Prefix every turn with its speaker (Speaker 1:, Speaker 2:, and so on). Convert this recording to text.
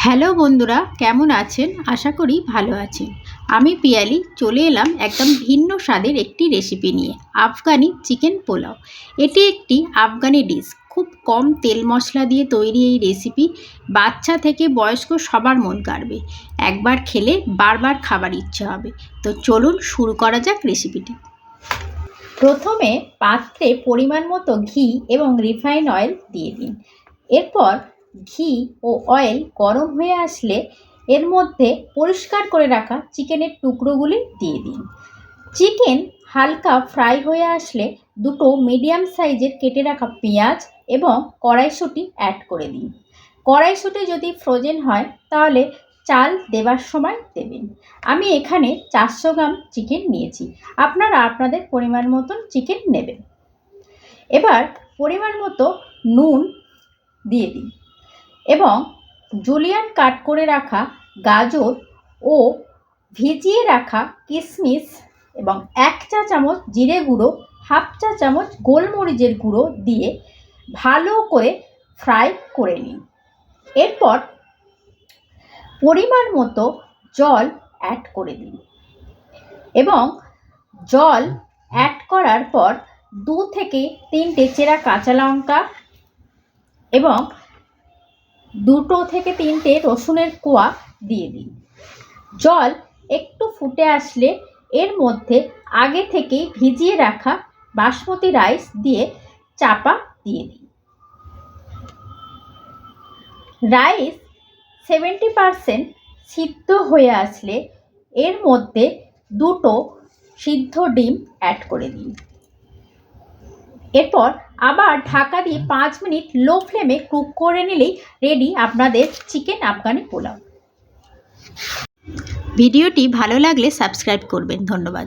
Speaker 1: Hello বন্ধুরা, কেমন আছেন? আশা করি ভালো আছেন। আমি পিয়ালি চলে এলাম একদম ভিন্ন স্বাদের একটি রেসিপি নিয়ে, আফগানি চিকেন পোলাও। এটি একটি আফগানি ডিশ। খুব কম তেল মশলা দিয়ে তৈরি এই রেসিপি বাচ্চা থেকে বয়স্ক সবার মন কাড়বে। একবার খেলে বারবার খাবার ইচ্ছে হবে। তো চলুন শুরু করা যাক রেসিপিটি। প্রথমে পাত্রে পরিমাণ মতো ঘি এবং রিফাইন অয়েল দিয়ে দিন। এরপর ঘি ও অয়েল গরম হয়ে আসলে এর মধ্যে পরিষ্কার করে রাখা চিকেনের টুকরোগুলি দিয়ে দিন। চিকেন হালকা ফ্রাই হয়ে আসলে দুটো মিডিয়াম সাইজের কেটে রাখা পেঁয়াজ এবং কড়াইশুঁটি অ্যাড করে দিন। কড়াইশুঁটি যদি ফ্রোজেন হয় তাহলে চাল দেবার সময় দেবেন। আমি এখানে 400 গ্রাম চিকেন নিয়েছি, আপনারা আপনাদের পরিমাণ মতন চিকেন নেবেন। এবার পরিমাণ মতো নুন দিয়ে দিন এবং জুলিয়ান কাট করে রাখা গাজর ও ভিজিয়ে রাখা কিশমিশ এবং 1 চা চামচ জিরে গুঁড়ো, 1/2 চা চামচ গোলমরিচের গুঁড়ো দিয়ে ভালো করে ফ্রাই করে নিন। এরপর পরিমাণ মতো জল অ্যাড করে দিন এবং জল অ্যাড করার পর 2 থেকে 3টে চেরা কাঁচা লঙ্কা এবং 2 থেকে 3টে রসুনের কোয়া দিয়ে দিন। জল একটু ফুটে আসলে এর মধ্যে আগে থেকেই ভিজিয়ে রাখা বাসমতি রাইস দিয়ে চাপা দিয়ে দিন। রাইস 70% সিদ্ধ হয়ে আসলে এর মধ্যে 2টো সিদ্ধ ডিম অ্যাড করে দিন। এরপর আবার ঢাকা দিয়ে 5 মিনিট লো ফ্লেমে কুক করে নিলেই রেডি আপনাদের চিকেন আফগানি পোলাও। ভিডিওটি ভালো লাগলে সাবস্ক্রাইব করবেন। ধন্যবাদ।